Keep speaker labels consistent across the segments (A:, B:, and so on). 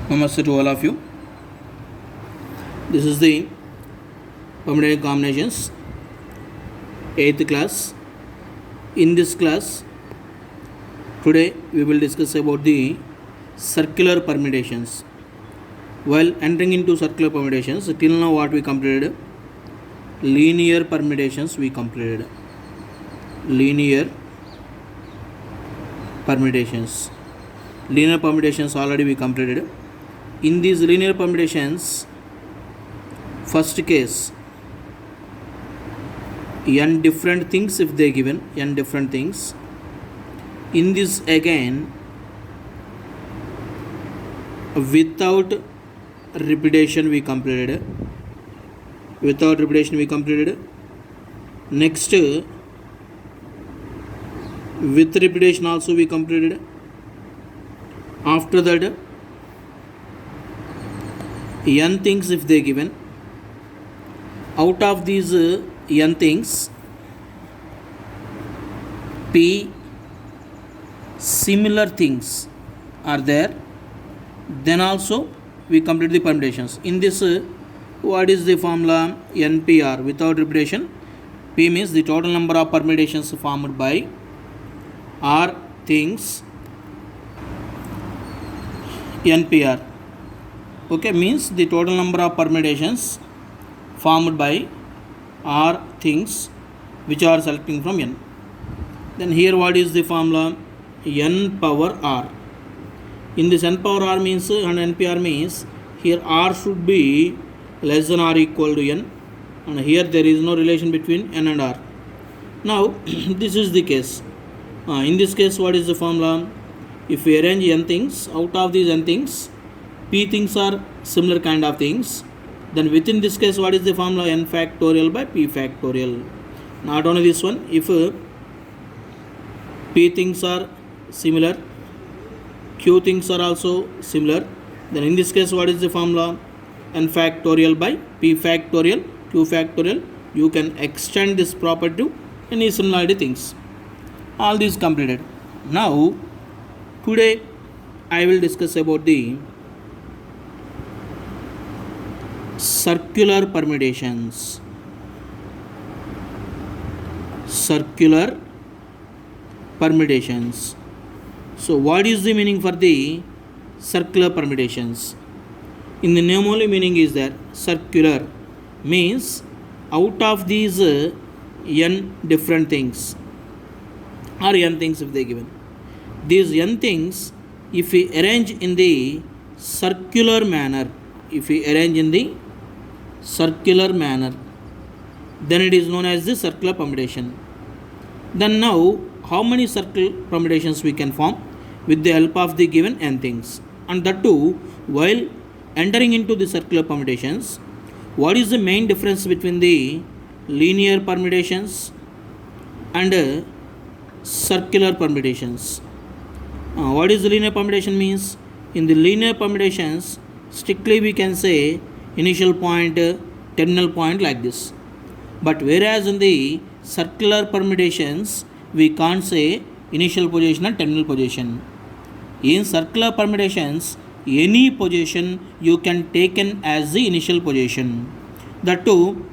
A: Namaste to all of you. This is the permanent combinations 8th class. In this class, today we will discuss about the circular permutations. While entering into circular permutations, till now what we completed? Linear permutations we completed. Linear permutations. Linear permutations already we completed. In these linear permutations, first case, n different things if they given n different things. In this again, without repetition we completed. Without repetition we completed. Next, with repetition also we completed. After that, n things if they given. Out of these n things, p similar things are there, then also we complete the permutations. In this, what is the formula? NPR. Without repetition, p means the total number of permutations formed by r things. NPR, okay, means the total number of permutations formed by r things which are selecting from n. Then here what is the formula? N power r. In this n power r means and NPR means here r should be less than or equal to n, and here there is no relation between n and r. Now this is the case. In this case, what is the formula? If we arrange n things, out of these n things, p things are similar kind of things, then within this case, what is the formula? N factorial by p factorial. Not only this one, if p things are similar, q things are also similar, then in this case, what is the formula? N factorial by p factorial, q factorial. You can extend this property to any similarity things. All these completed. Now, today I will discuss about the circular permutations. Circular permutations. So what is the meaning for the circular permutations? In the name only meaning is that circular means out of these n different things or n things if they given. These n things, if we arrange in the circular manner, then it is known as the circular permutation. Then now, how many circular permutations we can form with the help of the given n things? And that too, while entering into the circular permutations, what is the main difference between the linear permutations and circular permutations? What is the linear permutation means? In the linear permutations, strictly we can say initial point, terminal point like this. But whereas in the circular permutations, we can't say initial position and terminal position. In circular permutations, any position you can take in as the initial position. That too,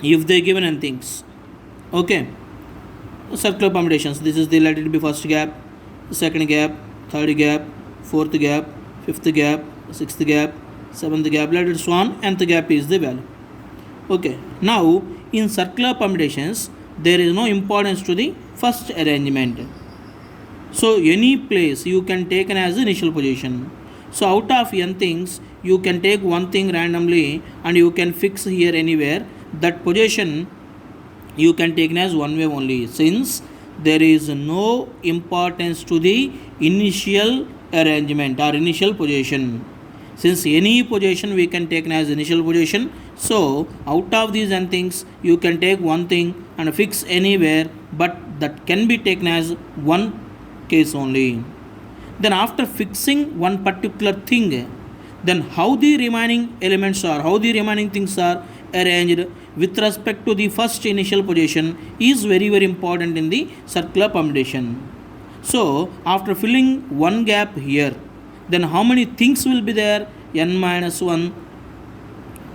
A: if they given n things. Okay. Circular permutations. This is the let it be first gap, second gap, third gap, fourth gap, fifth gap, sixth gap, seventh gap, let it so on, nth gap is the value. Okay. Now, in circular permutations, there is no importance to the first arrangement. So, any place you can take as initial position. So, out of n things, you can take one thing randomly and you can fix here anywhere. That position you can take as one way only, since there is no importance to the initial arrangement or initial position. Since any position we can take as initial position, so out of these n things you can take one thing and fix anywhere, but that can be taken as one case only. Then after fixing one particular thing, then how the remaining elements are, how the remaining things are arranged with respect to the first initial position is very important in the circular permutation. So after filling one gap here, then how many things will be there? N minus 1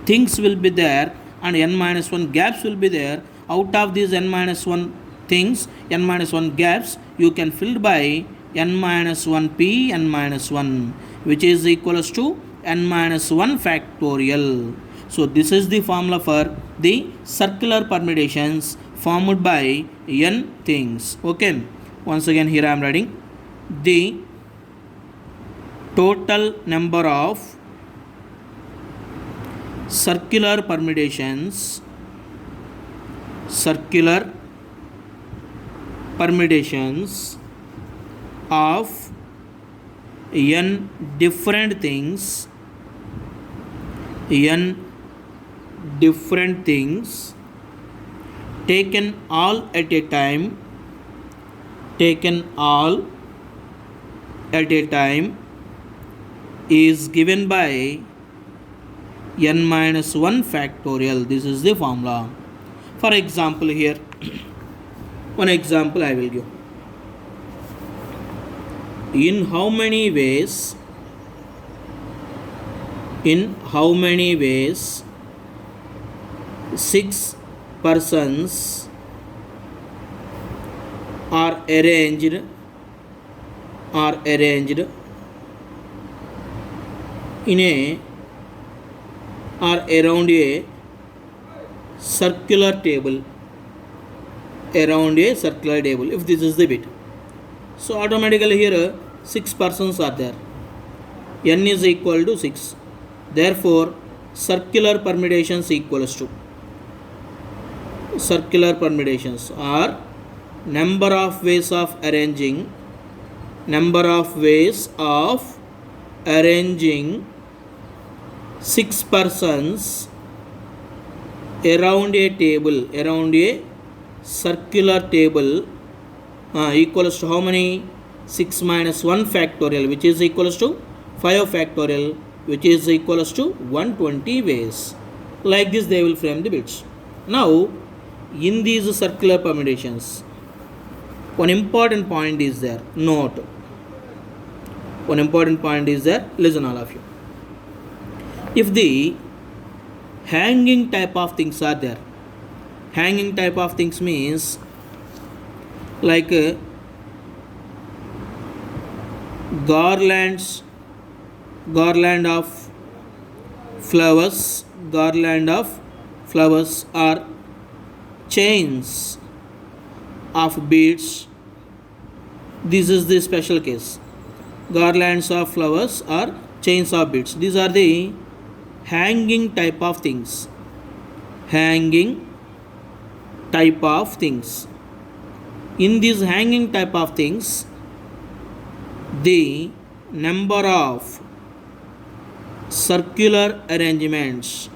A: things will be there and n minus 1 gaps will be there. Out of these n minus 1 things, n minus 1 gaps, you can fill by n minus 1 p n minus 1, which is equals to n minus 1 factorial. So this is the formula for the circular permutations formed by n things. Okay, once again here I am writing the total number of circular permutations of n different things taken all at a time is given by n minus 1 factorial. This is the formula. For example, here one example I will give. In how many ways 6 persons are arranged in a or around a circular table, if this is the bit. So automatically here 6 persons are there, n is equal to 6, therefore circular permutations are number of ways of arranging 6 persons around a circular table equals to how many? 6 minus 1 factorial, which is equals to 5 factorial, which is equals to 120 ways. Like this they will frame the bits. Now in these circular permutations, one important point is there. Note, one important point is there. Listen all of you. If the hanging type of things are there, hanging type of things means like garland of flowers or chains of beads. This is the special case. Garlands of flowers or chains of beads. These are the hanging type of things. In these hanging type of things, the number of circular arrangements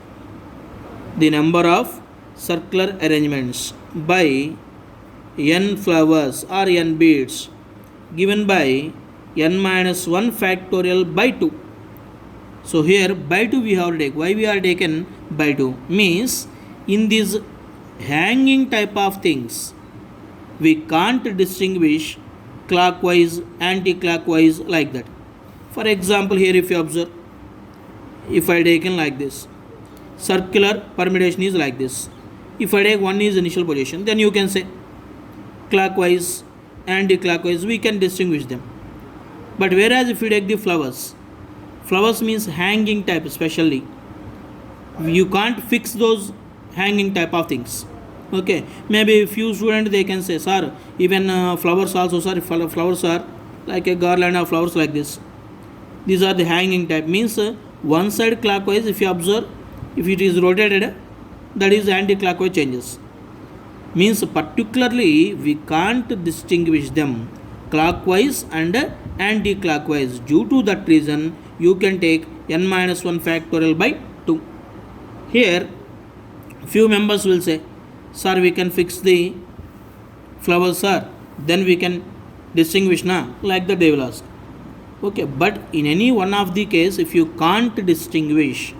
A: by n flowers or n beads given by n minus 1 factorial by 2. So here by 2 we have to take. Why we are taken by 2? Means in these hanging type of things we can't distinguish clockwise, anti-clockwise, like that. For example, here if you observe, if I taken like this, circular permutation is like this. If I take 1 is initial position, then you can say clockwise, anti-clockwise, we can distinguish them. But whereas if you take the flowers means hanging type, especially you can't fix those hanging type of things. Okay, maybe few students they can say, sir, even flowers also, sir, flowers are like a garland of flowers like this. These are the hanging type, means one side clockwise, if you observe, if it is rotated, that is anti-clockwise changes. Means particularly we can't distinguish them clockwise and anti-clockwise. Due to that reason, you can take n minus 1 factorial by 2. Here few members will say, sir, we can fix the flowers, sir, then we can distinguish na, like that they will ask. Okay, but in any one of the case, if you can't distinguish,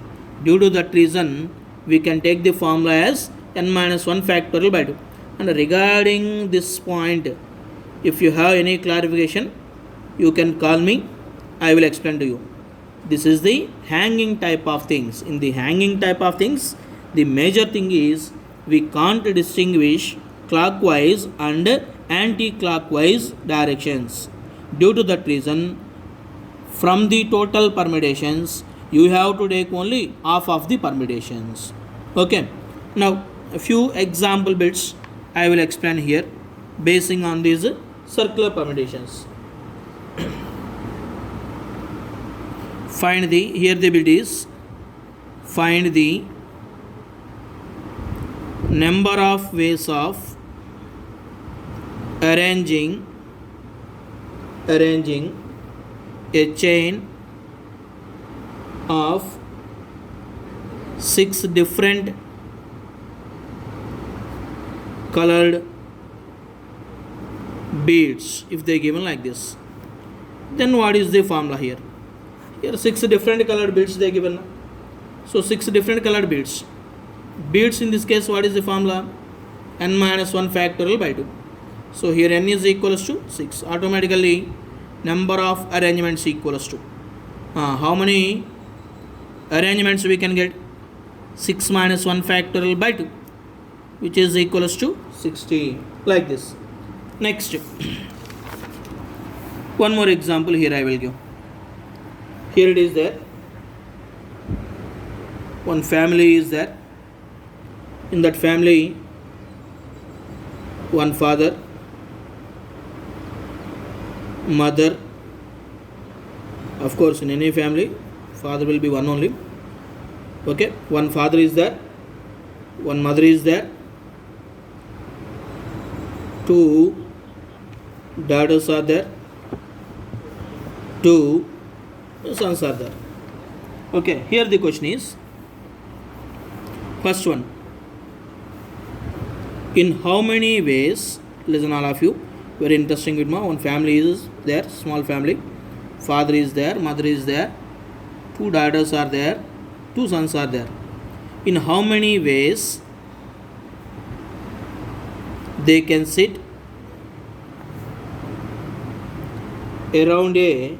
A: due to that reason we can take the formula as n minus 1 factorial by 2. And regarding this point, if you have any clarification, you can call me I will explain to you. This is the hanging type of things. In the hanging type of things, the major thing is we can't distinguish clockwise and anti-clockwise directions. Due to that reason, from the total permutations, you have to take only half of the permutations. Okay. Now, a few example bits I will explain here, basing on these circular permutations. Find the, here the bit is, find the number of ways of arranging a chain of 6 different colored beads if they are given like this. Then what is the formula here? Here 6 different colored beads they are given. So 6 different colored beads. Beads in this case, what is the formula? N minus 1 factorial by 2. So here n is equals to 6. Automatically number of arrangements equals to how many arrangements we can get? 6 minus 1 factorial by 2, which is equals to 60, like this. Next, one more example here I will give. Here it is there. One family is there. In that family, one father, mother. Of course, in any family, father will be one only. Okay, one father is there, one mother is there, 2 daughters are there, 2 sons are there. Okay, here the question is, first one, in how many ways, listen all of you, very interesting with one family is there, small family, father is there, mother is there, 2 daughters are there, 2 sons are there. In how many ways they can sit around a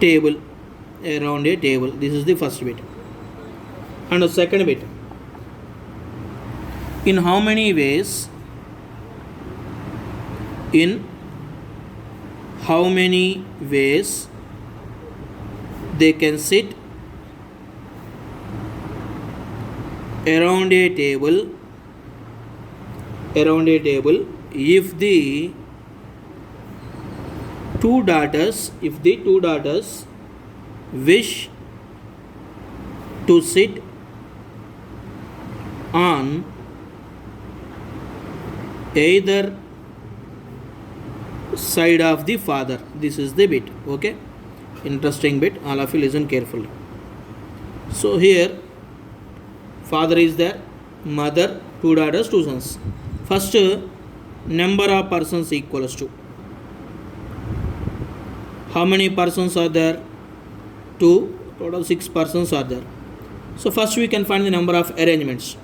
A: table? Around a table. This is the first bit. And the second bit. In how many ways? In how many ways they can sit around a table if the two daughters wish to sit on either side of the father. This is the bit. Okay, interesting bit, all of you listen carefully. So here father is there, mother, 2 daughters, 2 sons. First, number of persons equals to, how many persons are there? 2, total 6 persons are there. So first we can find the number of arrangements.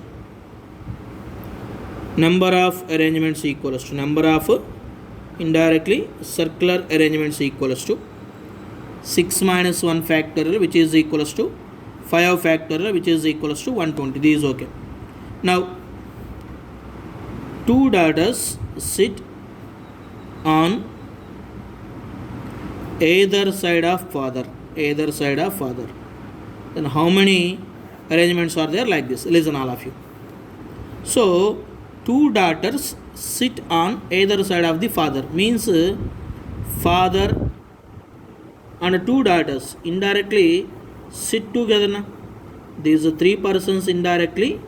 A: Number of arrangements equals to, number of indirectly circular arrangements equals to 6 minus 1 factorial, which is equals to 5 factorial, which is equals to 120. This is okay. Now 2 daughters sit on either side of father. Then how many arrangements are there? Like this. Listen all of you. So 2 daughters sit on either side of the father, means father and 2 daughters indirectly sit together. Na? These 3 persons indirectly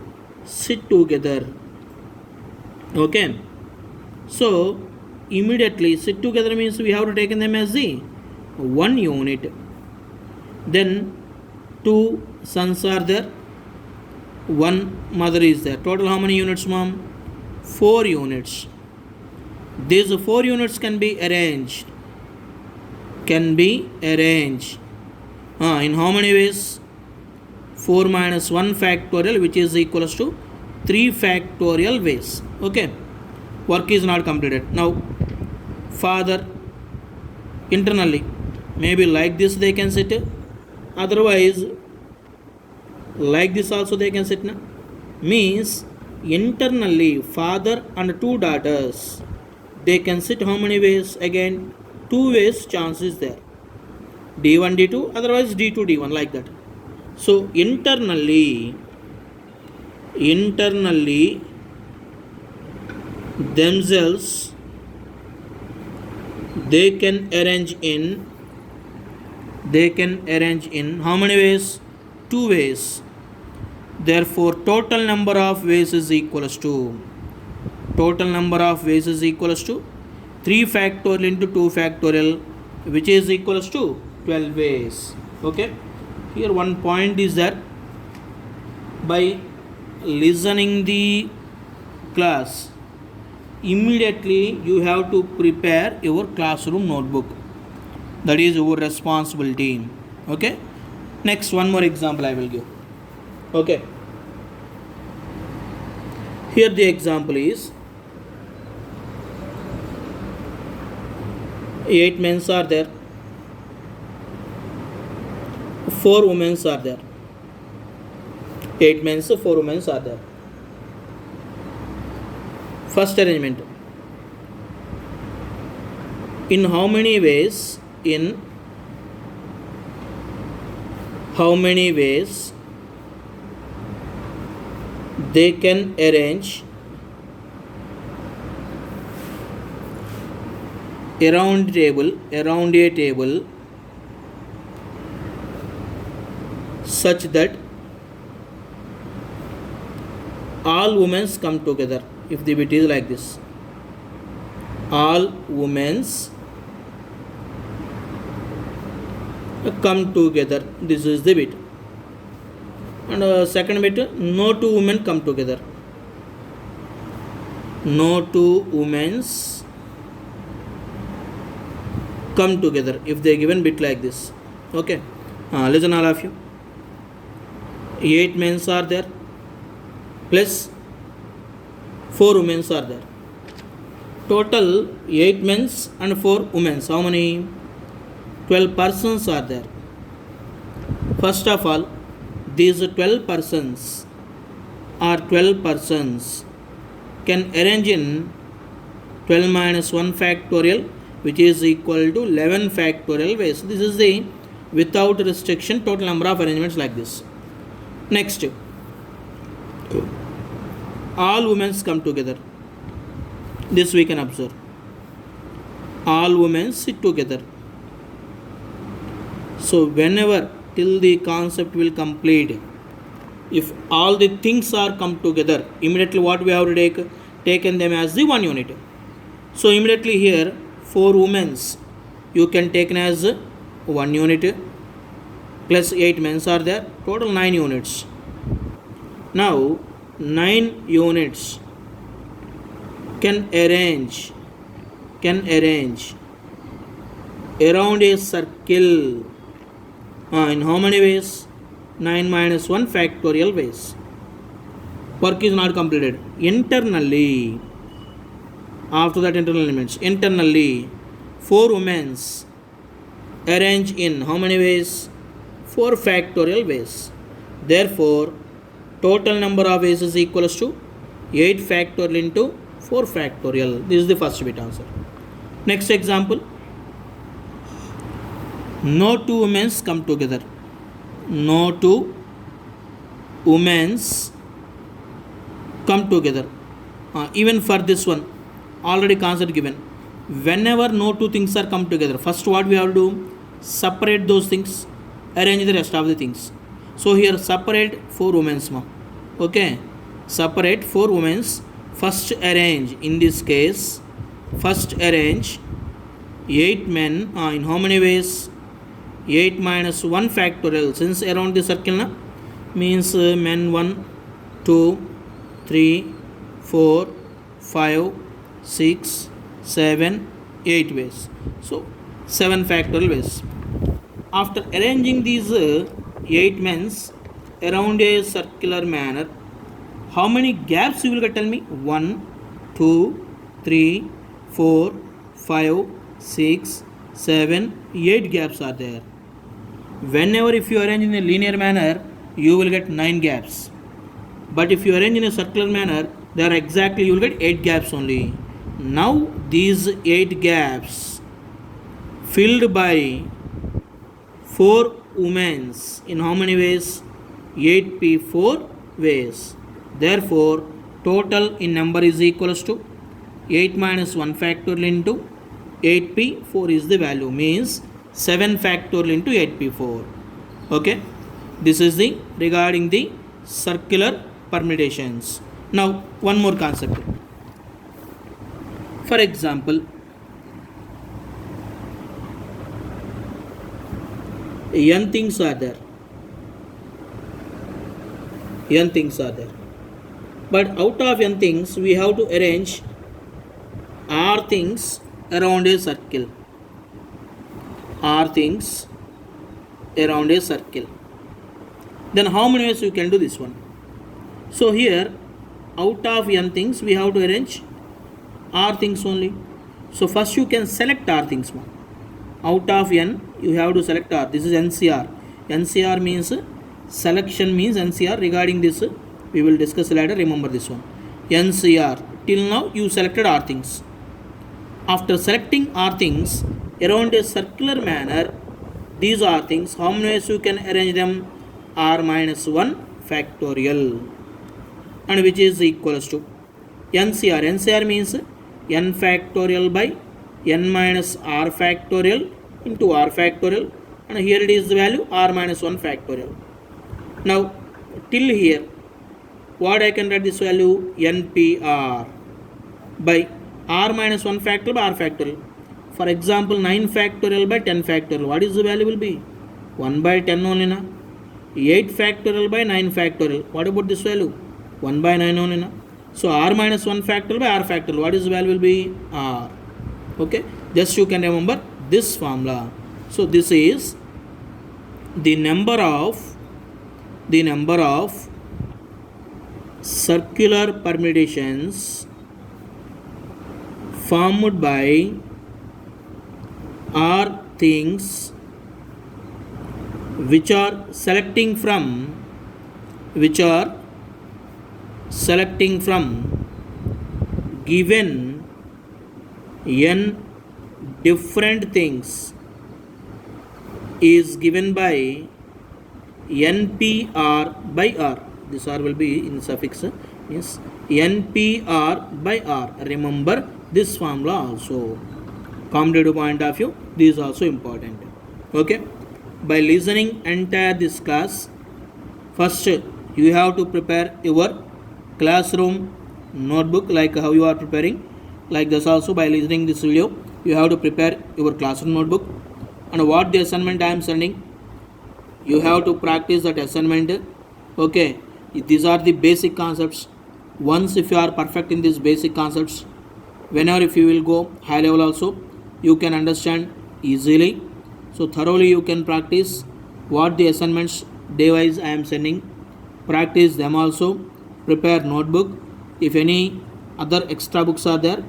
A: sit together. Okay. So immediately sit together means we have to take them as the one unit. Then 2 sons are there, 1 mother is there. Total how many units, mom? 4 units. These 4 units can be arranged. In how many ways? 4 minus 1 factorial, which is equals to 3 factorial ways. Okay. Work is not completed. Now father internally Maybe like this they can sit, otherwise like this also they can sit. Na? Means internally father and two daughters, they can sit how many ways? Again, two ways chance is there. D1, D2, otherwise D2, D1, like that. So internally themselves they can arrange in how many ways? Two ways. Therefore total number of ways is equals to 3 factorial into 2 factorial, which is equals to 12 ways. Okay, here one point is that by listening the class, immediately you have to prepare your classroom notebook. That is your responsibility. Okay, next one more example I will give. Okay, here the example is 8 men are there, 4 women are there. 8 men, 4 women are there. First arrangement. In how many ways they can arrange around a table such that all women come together. If the bit is like this, all women come together, this is the bit. And second bit, no two women come together, no two women come together, if they given bit like this. Okay, listen all of you. 8 men are there plus 4 women are there. Total 8 men and 4 women. How many? 12 persons are there. First of all, these 12 persons can arrange in 12 minus 1 factorial, which is equal to 11 factorial ways. This is the without restriction total number of arrangements like this. Next, all women come together. This we can observe. All women sit together. So whenever till the concept will complete, if all the things are come together, immediately what we have to taken them as the one unit. So immediately here 4 women you can take as 1 unit plus 8 men are there, total 9 units. Now 9 units can arrange around a circle in how many ways? 9 minus 1 factorial ways. Work is not completed. Internally, after that internal elements, internally 4 women arrange in how many ways? 4 factorial ways. Therefore total number of ways is equals to 8 factorial into 4 factorial. This is the first bit answer. Next example. No two women come together. No two women come together. Even for this one, already concept given. Whenever no two things are come together, first what we have to do? Separate those things, arrange the rest of the things. So here separate 4 women. Okay, separate 4 women. First arrange, in this case, first arrange 8 men in how many ways? 8 minus 1 factorial, since around the circle means men 1, 2, 3, 4, 5, 6, 7, 8 ways. So 7 factorial ways. After arranging these 8 men around a circular manner, how many gaps you will tell me? 1, 2, 3, 4, 5, 6, 7, 8 gaps are there. Whenever if you arrange in a linear manner, you will get 9 gaps. But if you arrange in a circular manner, there are exactly you will get 8 gaps only. Now these 8 gaps filled by 4 women's in how many ways? 8p4 ways. Therefore, total in number is equals to 8 minus 1 factorial into 8p4 is the value, means 7 factorial into 8p4. Okay, this is the regarding the circular permutations. Now one more concept. For example, n things are there. N things are there. But out of n things, we have to arrange r things around a circle. R things around a circle. Then how many ways you can do this one? So here, out of n things, we have to arrange r things only. So first you can select r things one. Out of n, you have to select r. This is NCR. NCR means selection means NCR. Regarding this, we will discuss later. Remember this one. NCR. Till now, you selected r things. After selecting r things around a circular manner, these are things. How many ways you can arrange them? R minus 1 factorial, and which is equals to NCR. NCR means n factorial by n minus r factorial into r factorial, and here it is the value r minus 1 factorial. Now till here, what I can write this value? NPR by r minus 1 factorial by r factorial. For example, 9 factorial by 10 factorial. What is the value will be? 1 by 10 only na. 8 factorial by 9 factorial. What about this value? 1 by 9 only na. So r minus 1 factorial by r factorial. What is the value will be? R. Okay. Just you can remember this formula. So this is the number of circular permutations formed by r things which are selecting from given n different things is given by NPR by R. This R will be in suffix, means NPR by R. Remember this formula also. Competitive point of view, this is also important. Okay. By listening entire this class, first you have to prepare your classroom notebook like how you are preparing. Like this also, by listening this video, you have to prepare your classroom notebook. And what the assignment I am sending, you have to practice that assignment. Okay, these are the basic concepts. Once if you are perfect in these basic concepts, whenever if you will go high level also, you can understand easily. So thoroughly you can practice what the assignments day wise I am sending. Practice them also. Prepare notebook. If any other extra books are there,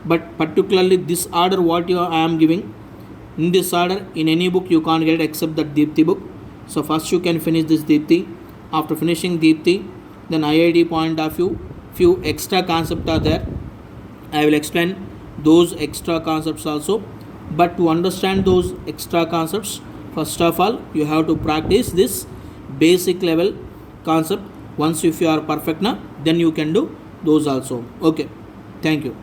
A: but particularly this order what I am giving, in this order in any book you can't get except that Deepthi book. So first you can finish this Deepthi. After finishing Deepthi, then IIT point of view, few extra concepts are there. I will explain those extra concepts also. But to understand those extra concepts, first of all you have to practice this basic level concept. Once if you are perfect now, then you can do those also. Okay, thank you.